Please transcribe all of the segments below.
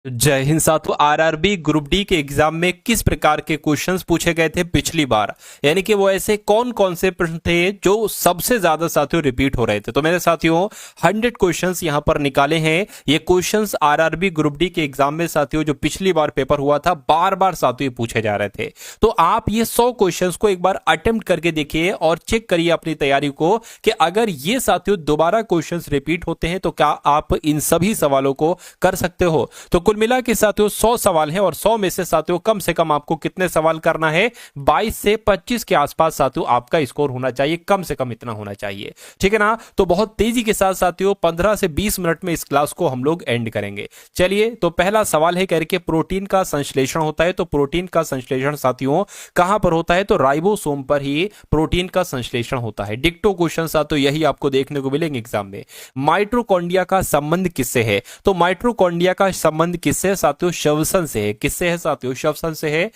जय हिंद साथियों। RRB group D के एग्जाम में किस प्रकार के क्वेश्चंस पूछे गए थे पिछली बार, यानी कि वो ऐसे कौन कौन से प्रश्न थे जो सबसे ज्यादा साथियों रिपीट हो रहे थे। तो मेरे साथियों 100 क्वेश्चंस यहां पर निकाले हैं। ये क्वेश्चंस आरआरबी ग्रुप डी के एग्जाम में साथियों जो पिछली बार पेपर हुआ था बार बार साथियों पूछे जा रहे थे। तो आप ये 100 क्वेश्चंस को एक बार अटेम्प्ट करके देखिए और चेक करिए अपनी तैयारी को कि अगर ये साथियों दोबारा क्वेश्चंस रिपीट होते हैं तो क्या आप इन सभी सवालों को कर सकते हो। तो कुल मिला के साथियों 100 सवाल हैं और 100 में से साथियों कम से कम आपको कितने सवाल करना है, 22 से 25 के आसपास साथियों आपका स्कोर होना चाहिए, कम से कम इतना होना चाहिए। ठीक है ना। तो बहुत तेजी के साथ साथियों 15 से 20 मिनट में इस क्लास को हम लोग एंड करेंगे। चलिए, तो पहला सवाल है करके प्रोटीन का संश्लेषण होता है। तो प्रोटीन का संश्लेषण साथियों कहां पर होता है, तो राइबोसोम पर ही प्रोटीन का संश्लेषण होता है। डिक्टो क्वेश्चन साथियों यही आपको देखने को मिलेंगे एग्जाम में। माइटोकॉन्ड्रिया का संबंध किससे है, तो माइटोकॉन्ड्रिया का संबंध किससे है साथियों, श्वसन से है। किससे है साथियों, श्वसन से है।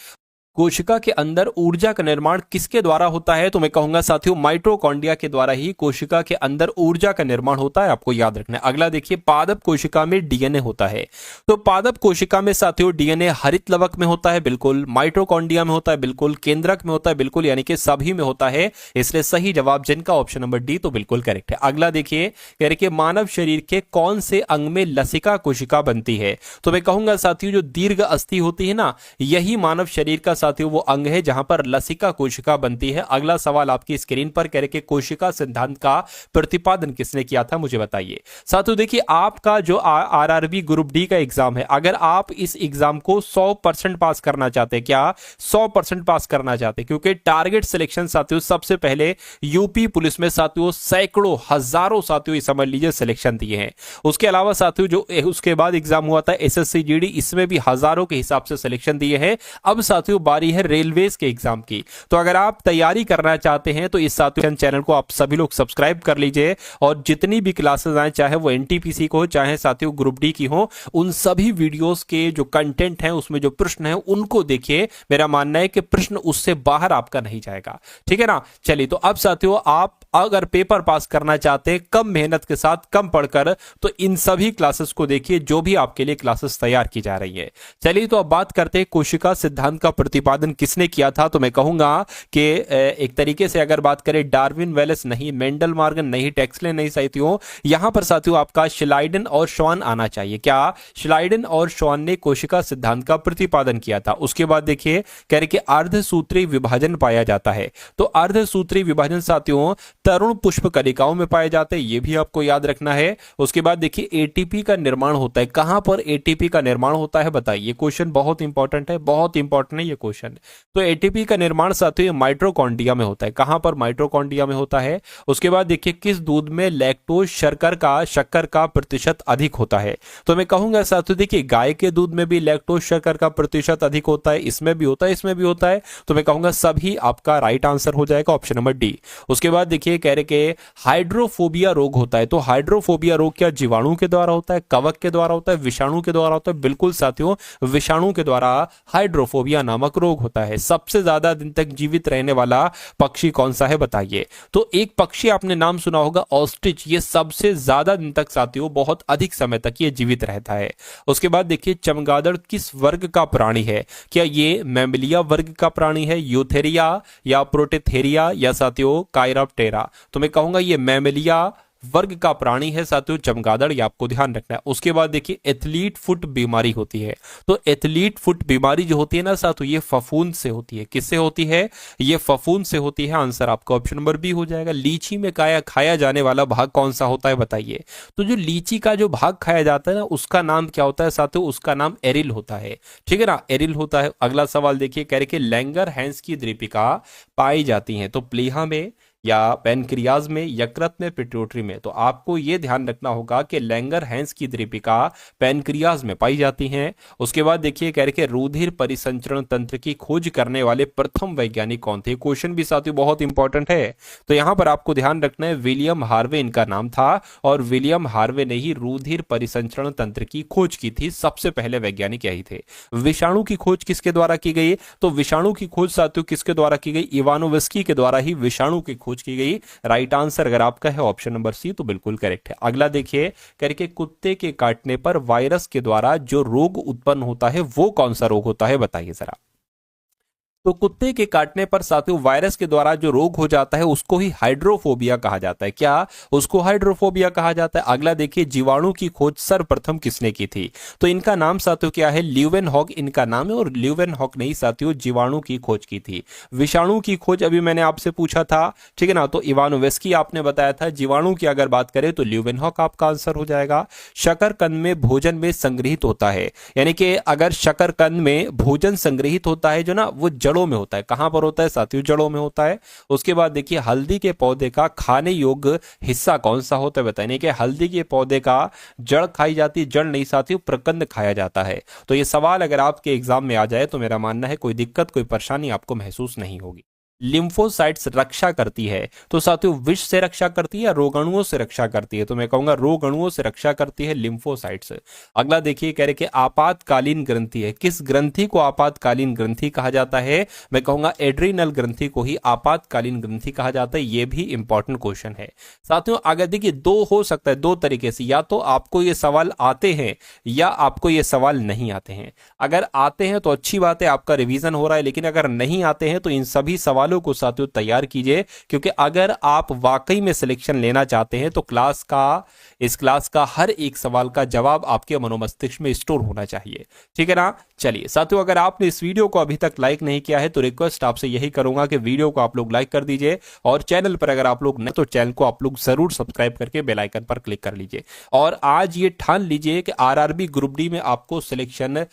कोशिका के अंदर ऊर्जा का निर्माण किसके द्वारा होता है, तो मैं कहूंगा साथियों माइटोकॉन्ड्रिया के द्वारा ही कोशिका के अंदर ऊर्जा का निर्माण होता है, आपको याद रखना है। अगला देखिए, पादप कोशिका में डीएनए होता है। तो पादप कोशिका में साथियों डीएनए हरित लवक में होता है, बिल्कुल। माइटोकॉन्ड्रिया में होता है, बिल्कुल। केंद्रक में होता है, बिल्कुल, यानी कि सभी में होता है। इसलिए सही जवाब जिनका ऑप्शन नंबर डी तो बिल्कुल करेक्ट है। अगला देखिए, कह रहे कि मानव शरीर के कौन से अंग में लसिका कोशिका बनती है, तो मैं कहूंगा साथियों जो दीर्घ अस्थि होती है ना, यही मानव शरीर का साथियों वो अंग है जहां पर लसिका कोशिका बनती है। अगला सवाल आपकी स्क्रीन पर, कह रहे कि कोशिका सिद्धांत का प्रतिपादन किसने किया था, मुझे बताइए। साथियों देखिए, आपका जो आरआरबी ग्रुप डी का एग्जाम है, अगर आप इस एग्जाम को 100% पास करना चाहते हैं, क्या 100% पास करना चाहते हैं, क्योंकि टारगेट सिलेक्शन साथियों सबसे पहले यूपी पुलिस में साथियों सैकड़ों हजारों साथियों समझ लीजिए सिलेक्शन दिए हैं। उसके अलावा साथियों जो उसके बाद एग्जाम हुआ था एसएससी जीडी, इसमें भी हजारों के हिसाब से सिलेक्शन दिए हैं। अब साथियों बारी है रेलवेज के एग्जाम की। तो अगर आप तैयारी करना चाहते हैं तो इस साथियों चैनल को आप सभी लोग सब्सक्राइब कर लीजिए और जितनी भी क्लासेस आए, चाहे वो एनटीपीसी को हो, चाहे साथियों ग्रुप डी की हो, उन सभी वीडियोस के जो कंटेंट हैं उसमें जो प्रश्न हैं उनको देखिए। मेरा मानना है कि प्रश्न उससे बाहर आपका नहीं जाएगा। ठीक है ना। चलिए, तो अब साथियों आप अगर पेपर पास करना चाहते हैं कम मेहनत के साथ, कम पढ़कर, तो इन सभी क्लासेस को देखिए जो भी आपके लिए क्लासेस तैयार की जा रही है। चलिए, तो अब बात करते हैं कोशिका सिद्धांत का प्रतिपादन किसने किया था, तो मैं कहूंगा कि एक तरीके से अगर बात करें डार्विन वेलेस नहीं, मेंडल मॉर्गन नहीं, टेक्सले नहीं साथियों, यहां पर साथियों आपका श्लाइडन और श्वान आना चाहिए। क्या श्लाइडन और श्वान ने कोशिका सिद्धांत का प्रतिपादन किया था। उसके बाद देखिए, कह रहे कि अर्धसूत्री विभाजन पाया जाता है। तो अर्धसूत्री विभाजन साथियों तरुण पुष्प कलिकाओं में पाए जाते हैं, यह भी आपको याद रखना है। उसके बाद देखिए एटीपी का निर्माण होता है, कहां पर एटीपी का निर्माण होता है बताइए। क्वेश्चन बहुत इंपॉर्टेंट है, बहुत इंपॉर्टेंट है ये क्वेश्चन। तो एटीपी का निर्माण साथियों माइटोकॉन्ड्रिया में होता है। कहां पर, माइटोकॉन्ड्रिया में होता है। उसके बाद देखिए किस दूध में लैक्टोज शक्कर का प्रतिशत अधिक होता है, तो मैं कहूंगा साथियों देखिए गाय के दूध में भी लैक्टोज शक्कर का प्रतिशत अधिक होता है, इसमें भी होता है, इसमें भी होता है। तो मैं कहूंगा सभी आपका राइट आंसर हो जाएगा ऑप्शन नंबर डी। उसके बाद देखिए कह रहे कि हाइड्रोफोबिया रोग होता है। तो हाइड्रोफोबिया रोग क्या जीवाणु के द्वारा होता है, कवक के द्वारा होता है, विषाणु के द्वारा होता है, बिल्कुल साथियों विषाणु के द्वारा हाइड्रोफोबिया नामक रोग होता है। सबसे ज्यादा दिन तक जीवित रहने वाला पक्षी कौन सा है बताइए। तो एक पक्षी आपने नाम सुना होगा ऑस्ट्रिच, ये सबसे ज्यादा दिन तक साथियों बहुत अधिक समय तक ये जीवित रहता है। उसके बाद देखिए चमगादड़ किस वर्ग का प्राणी है, क्या ये मैमलिया वर्ग का प्राणी है, यूथेरिया या प्रोटेथेरिया या साथियों कायराप्टेरा। तो मैं कहूंगा ये मैमलिया वर्ग का प्राणी है साथियों चमगादड़, ये आपको ध्यान रखना है। उसके बाद देखिए एथलीट फुट बीमारी होती है। तो एथलीट फुट बीमारी जो होती है ना साथियों, ये फफूंद से होती है। किससे होती है, ये फफूंद से होती है। आंसर आपका ऑप्शन नंबर बी हो जाएगा। लीची में खाया जाने वाला भाग कौन सा होता है बताइए। तो जो लीची का जो भाग खाया जाता है ना उसका नाम क्या होता है साथियों, उसका नाम एरिल होता है। ठीक है ना, एरिल होता है। अगला सवाल देखिए, कह रहे कि लैंगर हैंस की दीपिका पाई जाती है। तो प्लीहा में या पैनक्रियाज में, यकृत में, पिट्यूटरी में। तो आपको यह ध्यान रखना होगा कि लैंगर हैंस की दीपिका पैनक्रियाज में पाई जाती हैं। उसके बाद देखिए कह रहे कि रुधिर परिसंचरण तंत्र की खोज करने वाले प्रथम वैज्ञानिक कौन थे। क्वेश्चन भी साथियों बहुत इंपॉर्टेंट है। तो यहां पर आपको ध्यान रखना है विलियम हार्वे इनका नाम था और विलियम हार्वे ने ही रुधिर परिसंचरण तंत्र की खोज की थी। सबसे पहले वैज्ञानिक यही थे। विषाणु की खोज किसके द्वारा की गई, तो विषाणु की खोज साथियों किसके द्वारा की गई, इवानोव्स्की के द्वारा ही विषाणु की खोज खोज की गई। राइट आंसर अगर आपका है ऑप्शन नंबर सी तो बिल्कुल करेक्ट है। अगला देखिए करके कुत्ते के काटने पर वायरस के द्वारा जो रोग उत्पन्न होता है वो कौन सा रोग होता है बताइए जरा। तो कुत्ते के काटने पर साथियों वायरस के द्वारा जो रोग हो जाता है उसको ही हाइड्रोफोबिया कहा जाता है। क्या उसको हाइड्रोफोबिया कहा जाता है। अगला देखिए जीवाणु की खोज सर्वप्रथम किसने की थी। तो इनका नाम साथियों क्या है, ल्यूवेनहॉक इनका नाम है। और ल्यूवेनहॉक ने ही साथियों जीवाणु की खोज की थी। विषाणु की खोज अभी मैंने आपसे पूछा था, ठीक है ना, तो इवानोवेस्की आपने बताया था। जीवाणु की अगर बात करें तो ल्यूवेनहॉक आपका आंसर हो जाएगा। शकरकंद में भोजन में संग्रहित होता है, यानी कि अगर शकरकंद में भोजन संग्रहित होता है जो ना वो जड़ों में होता है। कहां पर होता है साथियों, जड़ों में होता है। उसके बाद देखिए हल्दी के पौधे का खाने योग्य हिस्सा कौन सा होता है बताइए। कि हल्दी के पौधे का जड़ खाई जाती है, जड़ नहीं साथियों प्रकंद खाया जाता है। तो ये सवाल अगर आपके एग्जाम में आ जाए तो मेरा मानना है कोई दिक्कत कोई परेशानी आपको महसूस नहीं होगी। लिम्फोसाइट्स रक्षा करती है, तो साथियों विष से रक्षा करती है या रोगाणुओं से रक्षा करती है। तो मैं कहूंगा रोगाणुओं से रक्षा करती है लिम्फोसाइट्स। अगला देखिए कह रहे कि आपातकालीन ग्रंथि है, किस ग्रंथि को आपातकालीन ग्रंथि कहा जाता है। मैं कहूंगा एड्रीनल ग्रंथि को ही आपातकालीन ग्रंथि कहा जाता है। यह भी इंपॉर्टेंट क्वेश्चन है साथियों। आगे देखिए दो हो सकता है, दो तरीके से, या तो आपको ये सवाल आते हैं या आपको ये सवाल नहीं आते हैं। अगर आते हैं तो अच्छी बात है, आपका रिवीजन हो रहा है। लेकिन अगर नहीं आते हैं तो इन सभी सवालों को साथियों तैयार कीजिए, क्योंकि अगर आप वाकई में सिलेक्शन लेना चाहते हैं तो इस क्लास का हर एक सवाल का जवाब आपके मनोमस्तिष्क में स्टोर होना चाहिए, ठीक है ना। चलिए साथियों, अगर आपने इस वीडियो को अभी तक लाइक नहीं किया है तो रिक्वेस्ट आपसे यही करूंगा कि वीडियो को आप लोग लाइक कर दीजिए। और चैनल पर अगर आप लोग नए तो चैनल को आप लोग जरूर सब्सक्राइब करके बेल आइकन पर क्लिक कर लीजिए। और आज ये ठान लीजिए कि आरआरबी ग्रुप डी में आपको सिलेक्शन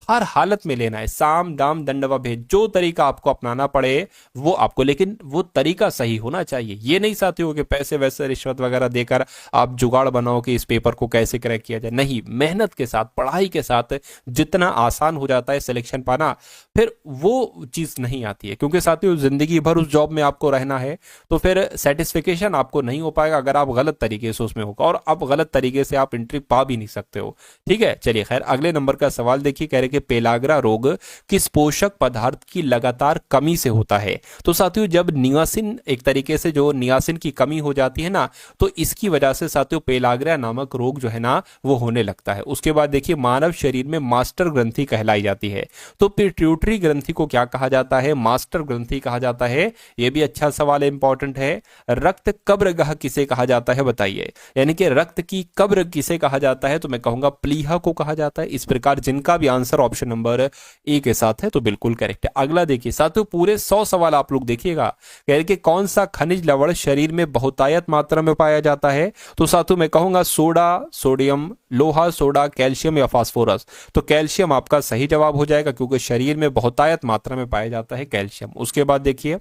हर हालत में लेना है। साम दाम दंडवा भेद, जो तरीका आपको अपनाना पड़े वो आपको, लेकिन वो तरीका सही होना चाहिए। ये नहीं साथियों कि पैसे वैसे रिश्वत वगैरह देकर आप जुगाड़ बनाओ कि इस पेपर को कैसे क्रैक किया जाए। नहीं, मेहनत के साथ पढ़ाई के साथ जितना आसान हो जाता है सिलेक्शन पाना, फिर वो चीज नहीं आती है। क्योंकि साथियों जिंदगी भर उस जॉब में आपको रहना है, तो फिर सेटिस्फिकेशन आपको नहीं हो पाएगा अगर आप गलत तरीके से उसमें होगा। और अब गलत तरीके से आप एंट्री पा भी नहीं सकते हो, ठीक है। चलिए खैर, अगले नंबर का सवाल देखिए, कह रहे कि पेलाग्रा रोग किस पोषक पदार्थ की लगातार कमी से होता है। तो साथियों जब नियासिन, एक तरीके से जो नियासिन की कमी हो जाती है ना, तो इसकी वजह से साथियों पेलाग्रा नामक रोग जो है ना वो होने लगता है। उसके बाद देखिए मानव शरीर में मास्टर ग्रंथि कहलाई जाती है। तो पिट्यूटरी ग्रंथि को क्या कहा जाता है, मास्टर ग्रंथि कहा जाता है। यह भी अच्छा सवाल है, इंपॉर्टेंट है। रक्त कब्रगाह किसे कहा जाता है बताइए, यानी कि रक्त की कब्र किसे कहा जाता है। तो मैं कहूंगा प्लीहा को कहा जाता है। इस प्रकार जिनका भी आंसर ऑप्शन नंबर ए के साथ है तो बिल्कुल करेक्ट है। अगला देखिए साथियों, पूरे 100 सवाल आप लोग देखिएगा। कह रहे कि कौन सा खनिज लवण शरीर में बहुतायत मात्रा में पाया जाता है। तो साथियों मैं कहूंगा सोडा, सोडियम, लोहा, सोडा, कैल्शियम या फास्फोरस। तो कैल्शियम आपका सही जवाब हो जाएगा, क्योंकि शरीर में बहुतायत मात्रा में पाया जाता है कैल्शियम। उसके बाद देखिए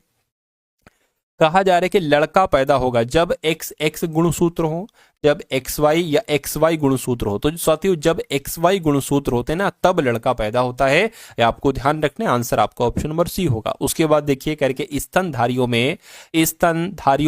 कहा जा रहा है कि लड़का पैदा होगा जब एक्स एक्स गुणसूत्र हो, जब एक्स वाई या एक्स वाई गुणसूत्र हो। तो साथियों जब एक्स वाई गुणसूत्र होते हैं ना तब लड़का पैदा होता है। ये आपको ध्यान रखना है, आंसर आपका ऑप्शन नंबर सी होगा। उसके बाद देखिए करके स्तनधारियों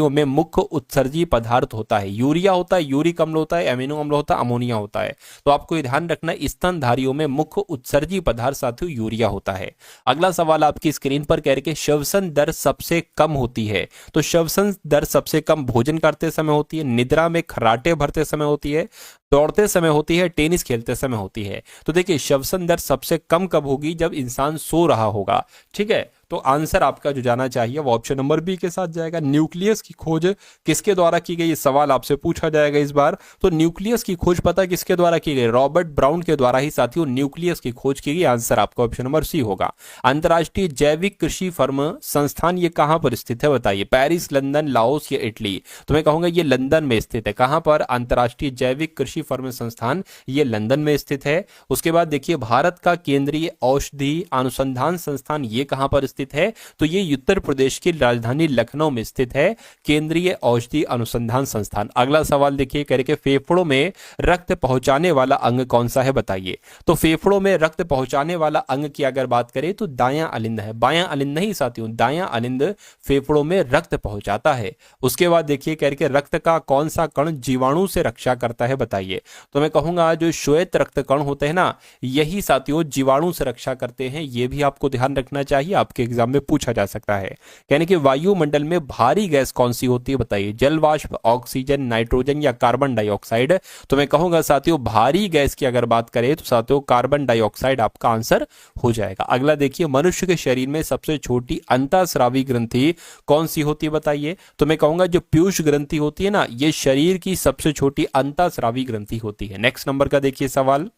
में मुख्य उत्सर्जी पदार्थ होता है। यूरिया होता है, यूरिक अम्ल होता है, एमिनो अम्ल होता है, अमोनिया होता है। तो आपको ये ध्यान रखना है, स्तनधारियों में मुख्य उत्सर्जी पदार्थ साथियों यूरिया होता है। अगला सवाल आपकी स्क्रीन पर कह रहे कि श्वसन दर सबसे कम होती है। तो श्वसन दर सबसे कम भोजन करते समय होती है, निद्रा में खर्राटे भरते समय होती है, दौड़ते समय होती है, टेनिस खेलते समय होती है। तो देखिए श्वसन दर सबसे कम कब होगी, जब इंसान सो रहा होगा, ठीक है। तो आंसर आपका जो जाना चाहिए वो ऑप्शन नंबर बी के साथ जाएगा। न्यूक्लियस की खोज किसके द्वारा की गई, ये सवाल आपसे पूछा जाएगा इस बार। तो न्यूक्लियस की खोज पता किसके द्वारा की गई, रॉबर्ट ब्राउन के द्वारा ही साथियों न्यूक्लियस की खोज की गई। आंसर आपका ऑप्शन नंबर सी होगा। अंतर्राष्ट्रीय जैविक कृषि फर्म संस्थान ये कहां पर स्थित है बताइए, पेरिस, लंदन, लाओस या इटली। तो मैं कहूंगा ये लंदन में स्थित है। कहां पर, अंतर्राष्ट्रीय जैविक कृषि फर्म संस्थान ये लंदन में स्थित है। उसके बाद देखिए भारत का केंद्रीय औषधि अनुसंधान संस्थान ये कहां पर स्थित है। तो ये उत्तर प्रदेश की राजधानी लखनऊ में स्थित है, केंद्रीय औषधि अनुसंधान संस्थान। अगला सवाल देखिए कह रहे कि फेफड़ों में रक्त पहुंचाने वाला अंग कौन सा है बताइए। तो फेफड़ों में रक्त पहुंचाने वाला अंग की अगर बात करें तो दायां अलिंद है। बायां अलिंद नहीं साथियों, दायां अलिंद फेफड़ों में रक्त पहुंचाता है। उसके बाद देखिए कह रहे कि रक्त का कौन सा कण जीवाणु से रक्षा करता है बताइए। तो मैं कहूंगा जो श्वेत रक्त कण होते हैं ना, यही साथियों जीवाणु से रक्षा करते हैं। यह भी आपको ध्यान रखना चाहिए, आपके एग्जाम में पूछा जा सकता है। यानी कि वायुमंडल में भारी गैस कौन सी होती है बताइए, जल वाष्प, ऑक्सीजन, नाइट्रोजन या कार्बन डाइऑक्साइड। तो मैं कहूंगा साथियों भारी गैस की अगर बात करें तो साथियों कार्बन डाइऑक्साइड आपका आंसर हो जाएगा। अगला देखिए, मनुष्य के शरीर में सबसे छोटी अंतःस्रावी ग्रंथि कौन सी होती है बताइए। तो मैं कहूंगा जो पीयूष ग्रंथि होती है ना, ये शरीर की सबसे छोटी अंतःस्रावी ग्रंथि होती है। नेक्स्ट नंबर का देखिए सवाल,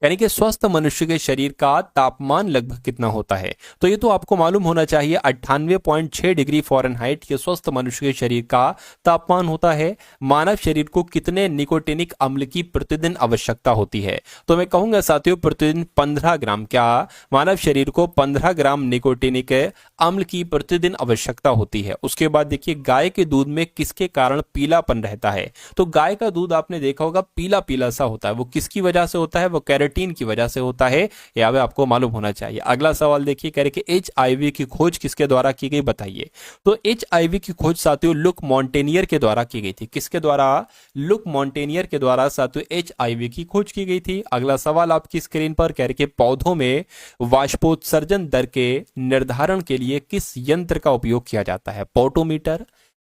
यानी कि स्वस्थ मनुष्य के शरीर का तापमान लगभग कितना होता है। तो ये तो आपको मालूम होना चाहिए, 98.6 डिग्री फ़ारेनहाइट ये स्वस्थ मनुष्य के शरीर का तापमान होता है। मानव शरीर को कितने निकोटिनिक अम्ल की प्रतिदिन आवश्यकता होती है। तो मैं कहूंगा साथियों प्रतिदिन 15 ग्राम। क्या मानव शरीर को 15 ग्राम निकोटिनिक अम्ल की प्रतिदिन आवश्यकता होती है। उसके बाद देखिए, गाय के दूध में किसके कारण पीलापन रहता है। तो गाय का दूध आपने देखा होगा पीला पीला सा होता है, वो किसकी वजह से होता है, वो कैरेटिन की वजह से होता है। यह आपको मालूम होना चाहिए। अगला सवाल देखिए, कह रहे कि एचआईवी की खोज किसके द्वारा की गई बताइए। तो एचआईवी की खोज साथियों लुक मॉन्टेनियर के द्वारा की गई थी। किसके द्वारा, लुक मॉन्टेनियर के द्वारा साथियों एचआईवी की खोज की गई थी। अगला सवाल आपकी स्क्रीन पर, कह रहे कि पौधों में वाष्पोत्सर्जन दर के निर्धारण के लिए किस यंत्र का उपयोग किया जाता है। पोटोमीटर,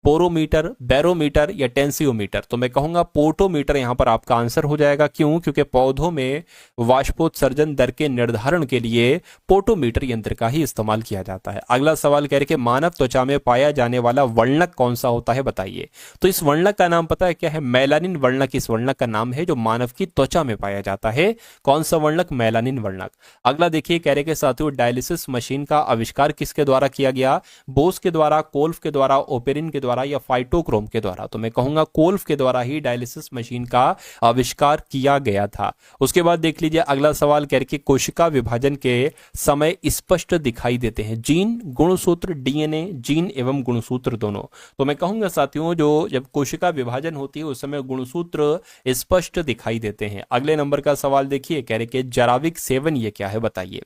पोरोमीटर, बैरोमीटर या टेंसियोमीटर। तो मैं कहूंगा पोटोमीटर यहां पर आपका आंसर हो जाएगा। क्यों, क्योंकि पौधों में वाष्पोत्सर्जन दर के निर्धारण के लिए पोटोमीटर यंत्र का ही इस्तेमाल किया जाता है। अगला सवाल कह रहे कि मानव त्वचा में पाया जाने वाला वर्णक कौन सा होता है बताइए। तो इस वर्णक का नाम पता है क्या है, मेलानिन वर्णक इस वर्णक का नाम है जो मानव की त्वचा में पाया जाता है। कौन सा वर्णक, मेलानिन वर्णक। अगला देखिए, कह रहे कि साथियों डायलिसिस मशीन का आविष्कार किसके द्वारा किया गया। बोस के द्वारा, कोल्फ के द्वारा, ओपेरिन के द्वारा या फाइटोक्रोम के द्वारा। तो मैं कहूंगा कोल्फ के द्वारा ही डायलिसिस मशीन का आविष्कार किया गया था। उसके बाद देख लीजिए अगला सवाल, कह रहे कि कोशिका विभाजन के समय स्पष्ट दिखाई देते हैं जीन, गुणसूत्र, डीएनए, जीन एवं गुणसूत्र दोनों। तो मैं कहूंगा साथियों जो जब कोशिका विभाजन होती है उस समय गुणसूत्र स्पष्ट दिखाई देते हैं। अगले नंबर का सवाल देखिए, कह रहे कि जराविक सेवन ये क्या है बताइए।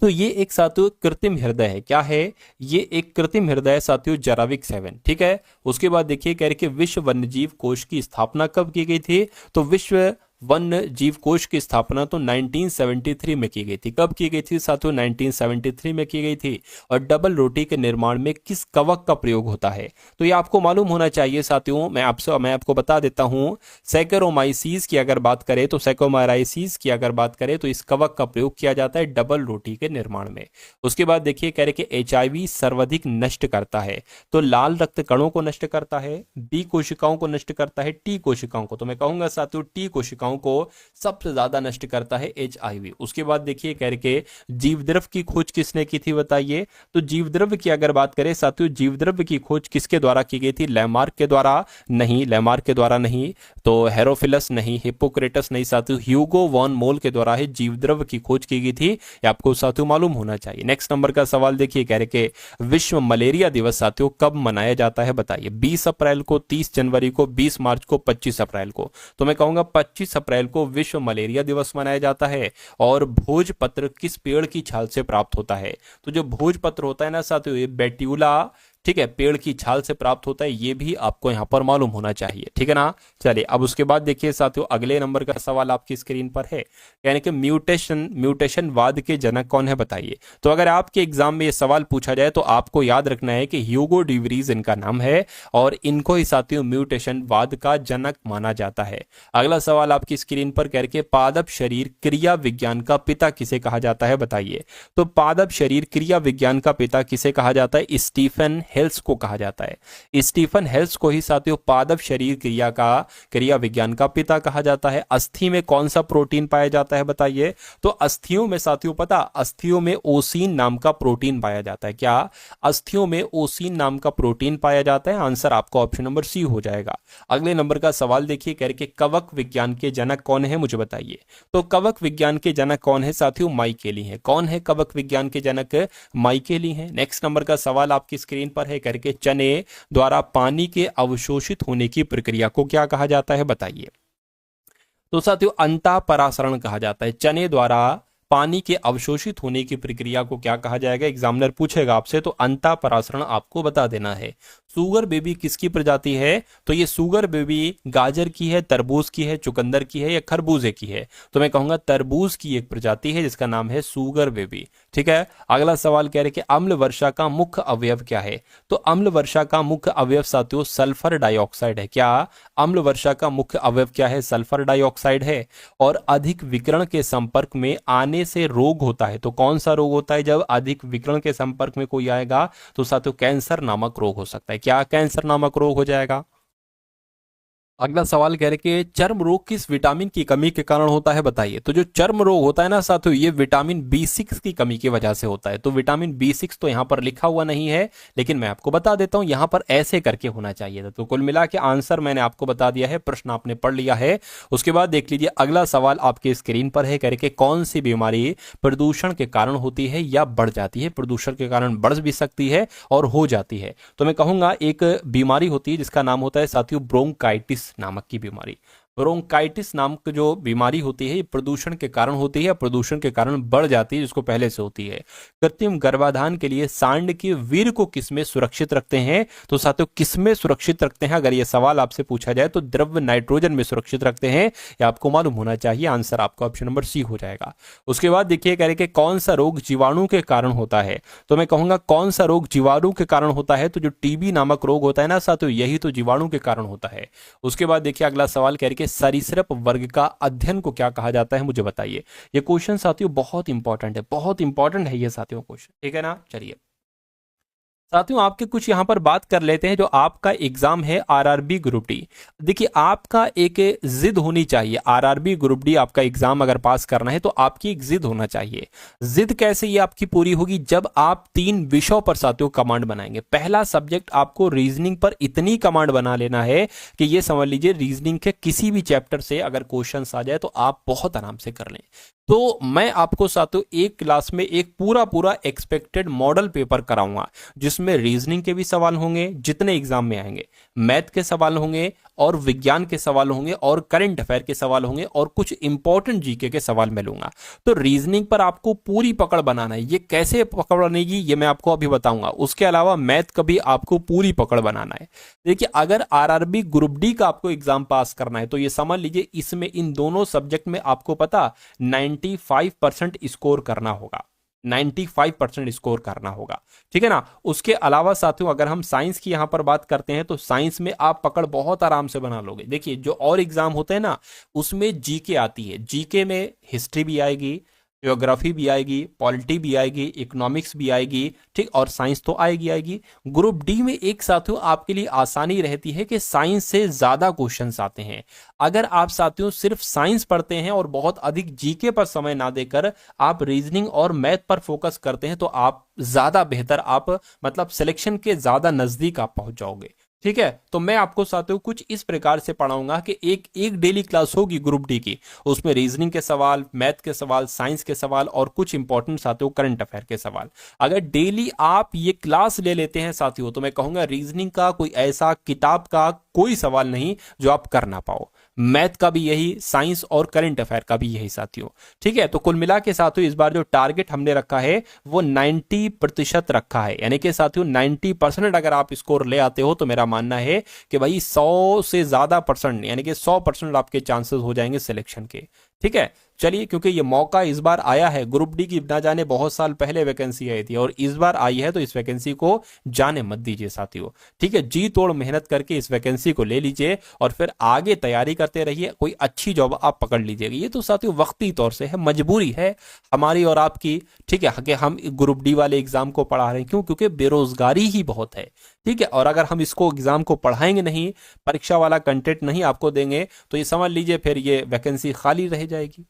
तो ये एक साथियों कृत्रिम हृदय है। क्या है, ये एक कृत्रिम हृदय है साथियों, जराविक 7। ठीक है। उसके बाद देखिए, कह रहे कि विश्व वन्यजीव कोष की स्थापना कब की गई थी। तो विश्व वन्य जीव कोष की स्थापना तो 1973 में की गई थी। कब की गई थी साथियों, 1973 में की गई थी। और डबल रोटी के निर्माण में किस कवक का प्रयोग होता है। तो ये आपको मालूम होना चाहिए साथियों। मैं आपको बता देता हूं, सैकेरोमाइसीस की अगर बात करें तो सैकोमाइराइसिस की अगर बात करें तो इस कवक का प्रयोग किया जाता है डबल रोटी के निर्माण में। उसके बाद देखिए, कह रहे कि एचआईवी सर्वाधिक नष्ट करता है। तो लाल रक्त कणों को नष्ट करता है, बी कोशिकाओं को नष्ट करता है, टी कोशिकाओं को। तो मैं कहूंगा साथियों टी कोशिकाओं को सबसे ज्यादा नष्ट करता है एचआईवी। उसके बाद देखिए, कह रहे जीवद्रव्य की खोज किसने की थी बताइए। तो जीवद्रव्य की अगर बात करें साथियों, जीवद्रव्य की खोज किसके द्वारा की गई थी। लैमार्क के द्वारा नहीं, लैमार्क के द्वारा नहीं, तो हेरोफिलस नहीं, हिप्पोक्रेटस नहीं साथियों, ह्यूगो वॉन मोल के द्वारा ही जीवद्रव्य की खोज की गई थी। ये आपको साथियों मालूम होना चाहिए। नेक्स्ट नंबर का सवाल देखिए, कह रहे विश्व मलेरिया दिवस साथियों कब मनाया जाता है बताइए। 20 अप्रैल को, 30 जनवरी को, 20 मार्च को, 25 अप्रैल को। तो मैं कहूंगा 25 अप्रैल को विश्व मलेरिया दिवस मनाया जाता है। और भोजपत्र किस पेड़ की छाल से प्राप्त होता है। तो जो भोजपत्र होता है ना साथियों, ये बेट्यूला, ठीक है, पेड़ की छाल से प्राप्त होता है। ये भी आपको यहां पर मालूम होना चाहिए। ठीक है ना। चलिए अब उसके बाद देखिए साथियों, अगले नंबर का सवाल आपकी स्क्रीन पर है, यानी कि म्यूटेशनवाद के जनक कौन है बताइए। तो अगर आपके एग्जाम में ये सवाल पूछा जाए तो आपको याद रखना है कि ह्यूगो डिवरीज इनका नाम है और इनको ही साथियों म्यूटेशनवाद का जनक माना जाता है। अगला सवाल आपकी स्क्रीन पर, कह के पादप शरीर क्रिया विज्ञान का पिता किसे कहा जाता है बताइए। तो पादप शरीर क्रिया विज्ञान का पिता किसे कहा जाता है, स्टीफन हेल्स को कहा जाता है। स्टीफन हेल्स को ही साथियों पादप शरीर क्रिया विज्ञान का पिता कहा जाता है। अस्थि में कौन सा प्रोटीन पाया जाता है बताइए। तो अस्थियों में साथियों पता, अस्थियों में ओसीन नाम का प्रोटीन पाया जाता है। क्या, अस्थियों में ओसीन नाम का प्रोटीन पाया जाता है। आंसर आपका ऑप्शन नंबर सी हो जाएगा। अगले नंबर का सवाल देखिए, कह रहे कवक विज्ञान के जनक कौन है मुझे बताइए। तो कवक विज्ञान के जनक कौन है साथियों, माइकेली है। कौन है कवक विज्ञान के जनक, माइकेली है। नेक्स्ट नंबर का सवाल आपकी स्क्रीन पर है, करके चने द्वारा पानी के अवशोषित होने की प्रक्रिया को क्या कहा जाता है बताइए। तो साथियों अंतःपरासरण कहा जाता है। चने द्वारा पानी के अवशोषित होने की प्रक्रिया को क्या कहा जाएगा, एग्जामिनर पूछेगा आपसे तो अंतःपरासरण आपको बता देना है। सुगर बेबी किसकी प्रजाति है? तो ये सुगर बेबी गाजर की है, तरबूज की है, चुकंदर की है या खरबूजे की है? तो मैं कहूंगा तरबूज की एक प्रजाति है जिसका नाम है सुगर बेबी। ठीक है, अगला सवाल कह रहे कि अम्ल वर्षा का मुख्य अवयव क्या है? तो अम्ल वर्षा का मुख्य अवयव साथियों सल्फर डाइऑक्साइड है। क्या अम्ल वर्षा का मुख्य अवयव क्या है? सल्फर डाइऑक्साइड है। और अधिक विकिरण के संपर्क में आने से रोग होता है, तो कौन सा रोग होता है जब अधिक विकिरण के संपर्क में कोई आएगा? तो साथियों कैंसर नामक रोग हो सकता है। क्या कैंसर नामक रोग हो जाएगा? अगला सवाल कह रहे कि चर्म रोग किस विटामिन की कमी के कारण होता है, बताइए। तो जो चर्म रोग होता है ना साथियों, ये विटामिन B6 की कमी की वजह से होता है। तो विटामिन B6 तो यहां पर लिखा हुआ नहीं है, लेकिन मैं आपको बता देता हूं, यहां पर ऐसे करके होना चाहिए था। तो कुल मिला के आंसर मैंने आपको बता दिया है, प्रश्न आपने पढ़ लिया है। उसके बाद देख लीजिए अगला सवाल आपके स्क्रीन पर है, कह रहे कि कौन सी बीमारी प्रदूषण के कारण होती है या बढ़ जाती है? प्रदूषण के कारण बढ़ भी सकती है और हो जाती है। तो मैं कहूंगा एक बीमारी होती है जिसका नाम होता है साथियों ब्रोंकाइटिस नामक की बीमारी। ब्रोंकाइटिस नामक जो बीमारी होती है ये प्रदूषण के कारण होती है, प्रदूषण के कारण बढ़ जाती है, जिसको पहले से होती है। कृत्रिम गर्भाधान के लिए सांड के वीर्य को किसमें सुरक्षित रखते हैं? तो साथियों किसमें सुरक्षित रखते हैं अगर ये सवाल आपसे पूछा जाए तो द्रव्य नाइट्रोजन में सुरक्षित रखते हैं, ये आपको मालूम होना चाहिए। आंसर आपका ऑप्शन नंबर सी हो जाएगा। उसके बाद देखिए कह रहे कि कौन सा रोग जीवाणु के कारण होता है? तो मैं कहूंगा कौन सा रोग जीवाणु के कारण होता है? तो जो टीबी नामक रोग होता है ना साथियों, यही तो जीवाणु के कारण होता है। उसके बाद देखिए अगला सवाल कह रहे कि सरीसृप वर्ग का अध्ययन को क्या कहा जाता है, मुझे बताइए। ये क्वेश्चन साथियों बहुत इंपॉर्टेंट है, बहुत इंपॉर्टेंट है ये साथियों क्वेश्चन, ठीक है ना। चलिए साथियों आपके कुछ यहां पर बात कर लेते हैं। जो आपका एग्जाम है आरआरबी ग्रुप डी, देखिए आपका एक जिद होनी चाहिए। आरआरबी ग्रुप डी आपका एग्जाम अगर पास करना है तो आपकी एक जिद होना चाहिए। जिद कैसे ये आपकी पूरी होगी? जब आप 3 विषयों पर साथियों कमांड बनाएंगे। पहला सब्जेक्ट आपको रीजनिंग पर इतनी कमांड बना लेना है कि ये समझ लीजिए रीजनिंग के किसी भी चैप्टर से अगर क्वेश्चन आ जाए तो आप बहुत आराम से कर लें। तो मैं आपको साथियों एक क्लास में एक पूरा एक्सपेक्टेड मॉडल पेपर कराऊंगा, जिसमें रीजनिंग के भी सवाल होंगे जितने एग्जाम में आएंगे, मैथ के सवाल होंगे और विज्ञान के सवाल होंगे और करंट अफेयर के सवाल होंगे और कुछ इंपॉर्टेंट जीके के सवाल मैं लूंगा। तो रीजनिंग पर आपको पूरी पकड़ बनाना है। ये कैसे पकड़ बनेगी ये मैं आपको अभी बताऊंगा। उसके अलावा मैथ का भी आपको पूरी पकड़ बनाना है। देखिए अगर आरआरबी ग्रुप डी का आपको एग्जाम पास करना है तो ये समझ लीजिए इसमें इन दोनों सब्जेक्ट में आपको पता 95% स्कोर करना होगा। 95% स्कोर करना होगा, ठीक है ना। उसके अलावा साथियों अगर हम साइंस की यहां पर बात करते हैं तो साइंस में आप पकड़ बहुत आराम से बना लोगे। देखिए जो और एग्जाम होते हैं ना उसमें जीके आती है, जीके में हिस्ट्री भी आएगी, ज्योग्राफी भी आएगी, पॉलिटी भी आएगी, इकोनॉमिक्स भी आएगी, ठीक, और साइंस तो आएगी। ग्रुप डी में एक साथियों आपके लिए आसानी रहती है कि साइंस से ज्यादा क्वेश्चंस आते हैं। अगर आप साथियों सिर्फ साइंस पढ़ते हैं और बहुत अधिक जीके पर समय ना देकर आप रीजनिंग और मैथ पर फोकस करते हैं तो आप ज्यादा बेहतर, आप मतलब सिलेक्शन के ज्यादा नजदीक आप पहुंच जाओगे, ठीक है। तो मैं आपको साथियों कुछ इस प्रकार से पढ़ाऊंगा कि एक डेली क्लास होगी ग्रुप डी की, उसमें रीजनिंग के सवाल, मैथ के सवाल, साइंस के सवाल और कुछ इंपॉर्टेंट साथियों करंट अफेयर के सवाल। अगर डेली आप ये क्लास ले लेते हैं साथियों तो मैं कहूंगा रीजनिंग का कोई ऐसा किताब का कोई सवाल नहीं जो आप कर ना पाओ। मैथ का भी यही, साइंस और करंट अफेयर का भी यही साथियों, ठीक है। तो कुल मिला के साथियों इस बार जो टारगेट हमने रखा है वो 90% रखा है, यानी कि साथियों 90% अगर आप स्कोर ले आते हो तो मेरा मानना है कि भाई 100 से ज्यादा परसेंट यानी कि 100% आपके चांसेस हो जाएंगे सिलेक्शन के, ठीक है। चलिए क्योंकि ये मौका इस बार आया है, ग्रुप डी की ना जाने बहुत साल पहले वैकेंसी आई थी और इस बार आई है तो इस वैकेंसी को जाने मत दीजिए साथियों, ठीक है। जी तोड़ मेहनत करके इस वैकेंसी को ले लीजिए और फिर आगे तैयारी करते रहिए, कोई अच्छी जॉब आप पकड़ लीजिएगा। ये तो साथियों वक्ती तौर से है, मजबूरी है हमारी और आपकी, ठीक है, कि हम ग्रुप डी वाले एग्जाम को पढ़ा रहे हैं। क्यों? क्योंकि बेरोजगारी ही बहुत है, ठीक है। और अगर हम इसको एग्जाम को पढ़ाएंगे नहीं, परीक्षा वाला कंटेंट नहीं आपको देंगे तो ये समझ लीजिए फिर ये वैकेंसी खाली रह जाएगी,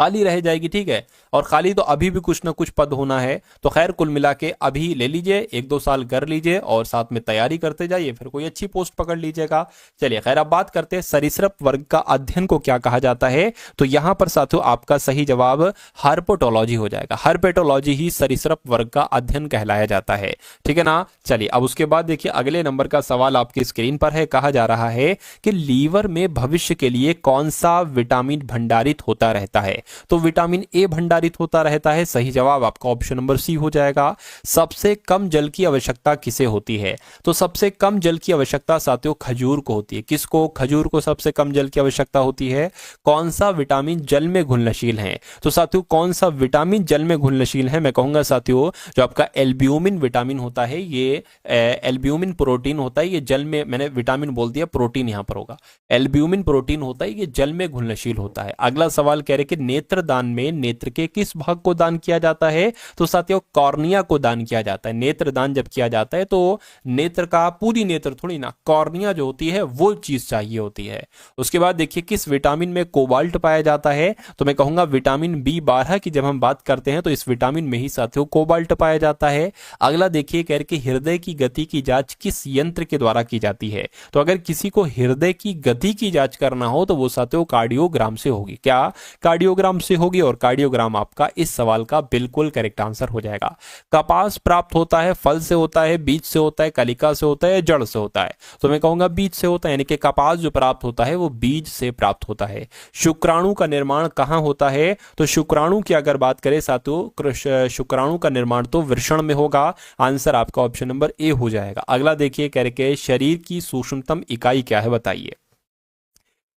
खाली रह जाएगी, ठीक है। और खाली तो अभी भी कुछ ना कुछ पद होना है। तो खैर कुल मिला के अभी ले लीजिए, 1-2 साल कर लीजिए और साथ में तैयारी करते जाइए, फिर कोई अच्छी पोस्ट पकड़ लीजिएगा। चलिए खैर अब बात करते हैं सरीसृप वर्ग का अध्ययन को क्या कहा जाता है। तो यहां पर साथियों आपका सही जवाब हर्पेटोलॉजी हो जाएगा। हर्पेटोलॉजी ही सरीसृप वर्ग का अध्ययन कहलाया जाता है, ठीक है ना। चलिए अब उसके बाद देखिए अगले नंबर का सवाल आपकी स्क्रीन पर है। कहा जा रहा है कि लीवर में भविष्य के लिए कौन सा विटामिन भंडारित होता रहता है। तो विटामिन ए भंडारित होता रहता है। सही जवाब आपका ऑप्शन नंबर सी हो जाएगा। सबसे कम जल की आवश्यकता किसे होती है? तो सबसे कम जल की आवश्यकता साथियों खजूर को होती है। किसको? खजूर को सबसे कम जल की आवश्यकता होती है। कौन सा विटामिन जल में घुलनशील है? तो साथियों कौन सा विटामिन जल में घुलनशील है? मैं कहूंगा साथियों जो आपका एल्ब्यूमिन विटामिन होता है, ये एल्ब्यूमिन प्रोटीन होता है, ये जल में, मैंने विटामिन बोल दिया, प्रोटीन यहां पर होगा, एल्ब्यूमिन प्रोटीन होता है, ये जल में घुलनशील होता है। अगला सवाल कह रहे कि नेत्र दान में नेत्र के किस भाग को दान किया जाता है? तो साथियों कॉर्निया को दान किया जाता है। नेत्र दान जब किया जाता है तो नेत्र का, पूरी नेत्र थोड़ी ना, कॉर्निया जो होती है वो चीज चाहिए होती है। उसके बाद देखिए किस विटामिन में कोबाल्ट पाया जाता है? तो मैं कहूंगा विटामिन B12 की जब हम बात करते हैं तो इस विटामिन में ही साथियों कोबाल्ट पाया जाता है। अगला देखिए कह रहे कि हृदय की गति की जांच किस यंत्र के द्वारा की जाती है? तो अगर किसी को हृदय की गति की जांच करना हो तो वो साथियों कार्डियोग्राम से होगी। क्या? कार्डियोग्राम से होगी, और कार्डियोग्राम आपका इस सवाल का बिल्कुल करेक्ट आंसर हो जाएगा। कपास प्राप्त होता है फल से होता है, बीज से होता है, कलिका से होता है, जड़ से होता है? तो मैं कहूंगा बीज से होता है, यानी कि कपास जो प्राप्त होता है वो बीज से प्राप्त होता है। शुक्राणु का निर्माण कहां होता है? तो शुक्राणु की अगर बात करें साथियों, शुक्राणु का निर्माण तो वृषण में होगा। आंसर आपका ऑप्शन नंबर ए हो जाएगा। अगला देखिए कह रहे शरीर की सूक्ष्मतम इकाई क्या है, बताइए।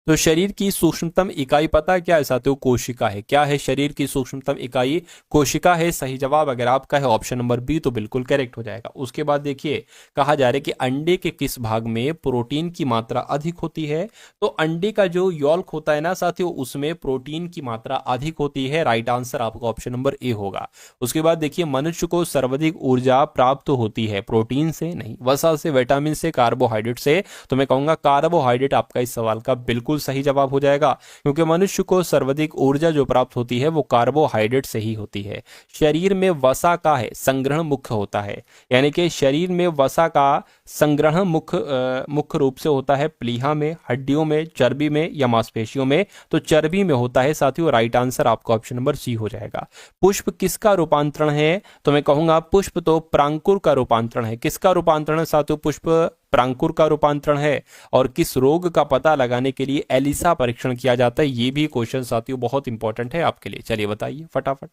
तो शरीर की सूक्ष्मतम इकाई पता है क्या है साथियों? कोशिका है। क्या है शरीर की सूक्ष्मतम इकाई? कोशिका है। सही जवाब अगर आपका है ऑप्शन नंबर बी तो बिल्कुल करेक्ट हो जाएगा। उसके बाद देखिए कहा जा रहा है कि अंडे के किस भाग में प्रोटीन की मात्रा अधिक होती है? तो अंडे का जो यॉल्क होता है ना साथियों, उसमें प्रोटीन की मात्रा अधिक होती है। राइट आंसर आपका ऑप्शन नंबर ए होगा। उसके बाद देखिए मनुष्य को सर्वाधिक ऊर्जा प्राप्त होती है प्रोटीन से नहीं, वसा से, विटामिन से, कार्बोहाइड्रेट से? तो मैं कहूंगा कार्बोहाइड्रेट आपका इस सवाल का बिल्कुल सही जवाब हो जाएगा, क्योंकि मनुष्य को सर्वाधिक ऊर्जा जो प्राप्त होती है वो कार्बोहाइड्रेट से ही होती है। शरीर में वसा का है संग्रहण मुख्य होता है, यानी कि शरीर में वसा का संग्रहण मुख्य रूप से होता है प्लीहा में, हड्डियों में, चर्बी में या मांसपेशियों में? तो चर्बी में होता है साथियों। राइट आंसर आपका ऑप्शन नंबर सी हो जाएगा। पुष्प किसका रूपांतरण है? तो मैं कहूंगा पुष्प तो प्रांकुर का रूपांतरण है। किसका रूपांतरण है साथियों? पुष्प प्रांकुर का रूपांतरण है। और किस रोग का पता लगाने के लिए एलिसा परीक्षण किया जाता है? ये भी क्वेश्चन साथियों बहुत इंपॉर्टेंट है आपके लिए। चलिए बताइए फटाफट।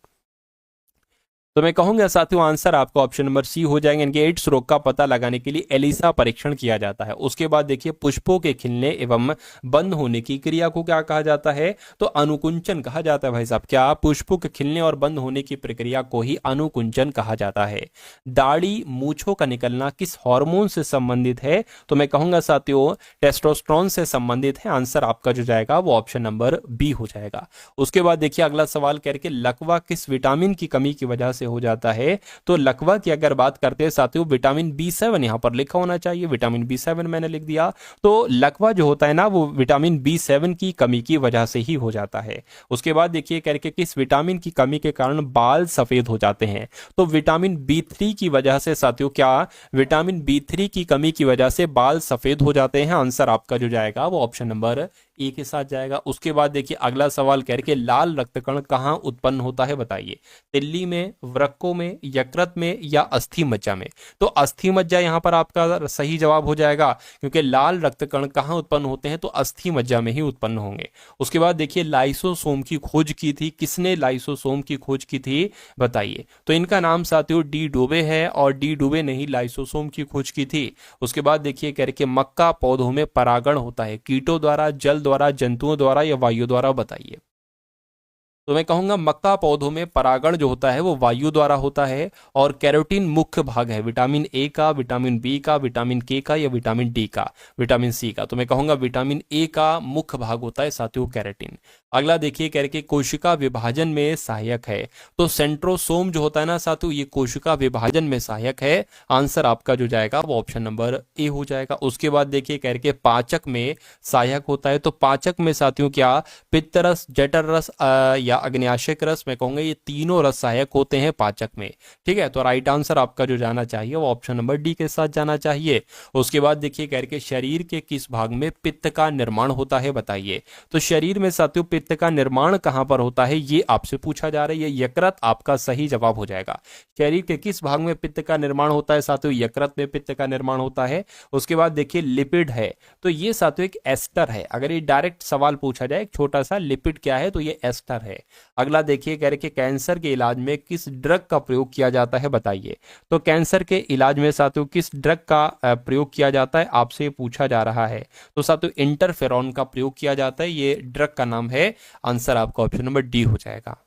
तो मैं कहूंगा साथियों आंसर आपका ऑप्शन नंबर सी हो जाएंगे। इनके एड्स रोग का पता लगाने के लिए एलिसा परीक्षण किया जाता है। उसके बाद देखिए पुष्पों के खिलने एवं बंद होने की क्रिया को क्या कहा जाता है? तो अनुकुंचन कहा जाता है भाई साहब। क्या? पुष्पों के खिलने और बंद होने की प्रक्रिया को ही अनुकुंचन कहा जाता है। दाढ़ी मूछों का निकलना किस हार्मोन से संबंधित है? तो मैं कहूंगा साथियों टेस्टोस्टेरोन से संबंधित है। आंसर आपका जो जाएगा वो ऑप्शन नंबर बी हो जाएगा। उसके बाद देखिए अगला सवाल करके लकवा किस विटामिन की कमी की वजह से हो जाता है? तो लकवा की अगर बात करते हैं साथियों विटामिन B7 यहां पर लिखा होना चाहिए, विटामिन B7 मैंने लिख दिया। तो लकवा जो होता है ना वो विटामिन B7 की कमी की वजह से ही हो जाता है। उसके बाद देखिए करके किस विटामिन की कमी के कारण बाल सफेद हो जाते हैं? तो विटामिन B3 की वजह से साथियों। क्या? विटामिन B3 की कमी की वजह से बाल सफेद हो जाते हैं। आंसर आपका जो जाएगा वो ऑप्शन नंबर ए के साथ जाएगा। उसके बाद देखिए अगला सवाल करके लाल रक्त कण कहां उत्पन्न होता है, बताइए। तिल्ली में, वृक्कों में, यकृत में या अस्थि मज्जा में? तो अस्थि मज्जा यहां पर आपका सही जवाब हो जाएगा, क्योंकि लाल रक्त कण कहां उत्पन्न होते हैं? तो अस्थि मज्जा में ही उत्पन्न होंगे। उसके बाद देखिए लाइसोसोम की खोज की थी किसने? लाइसोसोम की खोज की थी, बताइए। तो इनका नाम साथियों डी डोबे है, और डी डोबे ने ही लाइसोसोम की खोज की थी। उसके बाद देखिए करके मक्का पौधों में परागण होता है कीटों द्वारा, जल द्वारा, जंतुओं द्वारा या वायु द्वारा, बताइए। तो मैं कहूंगा मक्का पौधों में परागण जो होता है वो वायु द्वारा होता है। और कैरोटीन मुख्य भाग है विटामिन ए का, विटामिन बी का, विटामिन के का या विटामिन डी का, विटामिन सी का? तो मैं कहूंगा विटामिन ए का मुख्य भाग होता है साथियों कैरोटीन। अगला देखिए कह रहे कोशिका विभाजन में सहायक है। तो सेंट्रोसोम जो होता है ना साथियों ये कोशिका विभाजन में सहायक है। आंसर आपका जो जाएगा वो ऑप्शन नंबर ए हो जाएगा। उसके बाद देखिए कह रहे पाचक में सहायक होता है। तो पाचक में साथियों क्या? पित्तरस, जठर रस या अग्न्याशय रस, मैं कहूंगा ये तीनों रस सहायक होते हैं पाचक में। ठीक है, तो राइट आंसर आपका जो जाना चाहिए वो ऑप्शन नंबर डी के साथ जाना चाहिए। उसके बाद देखिए कह रहे शरीर के किस भाग में पित्त का निर्माण होता है, बताइए। तो शरीर में साथियों पित्त का निर्माण कहां पर होता है ये आपसे पूछा जा रहा है। ये यकृत आपका सही जवाब हो जाएगा। शरीर के किस भाग में पित्त का निर्माण होता है साथियों? यकृत में पित्त का निर्माण होता है। उसके बाद देखिए लिपिड है, तो ये साथियों एक एस्टर है। अगर ये डायरेक्ट सवाल पूछा जाए छोटा सा लिपिड क्या है तो ये एस्टर है। अगला देखिए कह रहे कि कैंसर के इलाज में किस ड्रग का प्रयोग किया जाता है बताइए। तो कैंसर के इलाज में साथियों किस ड्रग का प्रयोग किया जाता है आपसे ये पूछा जा रहा है। तो साथियों इंटरफेरॉन का प्रयोग किया जाता है, ये ड्रग का नाम है। आंसर आपका ऑप्शन नंबर डी हो जाएगा।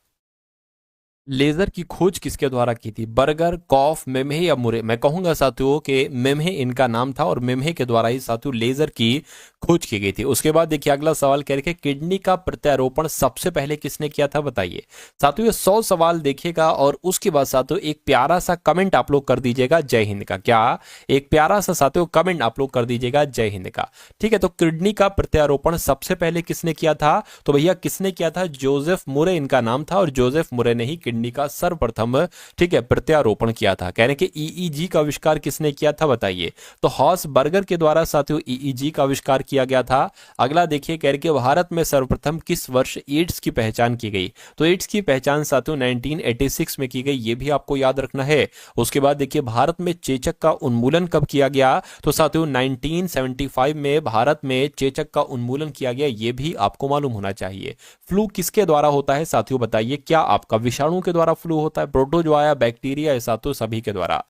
लेजर की खोज किसके द्वारा की थी? बर्गर, कॉफ, मेम्हे या मुरे? मैं कहूंगा साथियों कि मेम्हे इनका नाम था और मेम्हे के द्वारा ही साथियों लेजर की खोज की गई थी। उसके बाद देखिए अगला सवाल कह रहे किडनी का प्रत्यारोपण सबसे पहले किसने किया था बताइए। साथियों ये 100 सवाल देखिएगा और उसके बाद साथियों एक प्यारा सा कमेंट आप लोग कर दीजिएगा जय हिंद का। क्या? एक प्यारा सा साथियों कमेंट आप लोग कर दीजिएगा जय हिंद का। ठीक है, तो किडनी का प्रत्यारोपण सबसे पहले किसने किया था? तो भैया किसने किया था? जोसेफ मुरे इनका नाम था और जोसेफ मुरे ने ही किडनी का सर्वप्रथम ठीक है प्रत्यारोपण किया था। कह रहे हैं कि ईईजी का आविष्कार किसने किया था बताइए। तो हॉस बर्गर के द्वारा साथियों ईईजी का आविष्कार किया गया था। अगला देखिए कह रहे कि भारत में सर्वप्रथम किस वर्ष एड्स की पहचान की गई। तो एड्स की पहचान साथियों 1986 में की गई, ये भी आपको याद रखना है। उसके बाद देखिए भारत में चेचक का उन्मूलन कब किया गया। तो साथियों 1975 में भारत में चेचक का उन्मूलन किया गया, ये भी आपको मालूम होना चाहिए। फ्लू किसके द्वारा होता है साथियों बताइए। क्या आपका विषाणु के द्वारा फ्लू होता है, प्रोटोजोआ, बैक्टीरिया, साथियों सभी के द्वारा?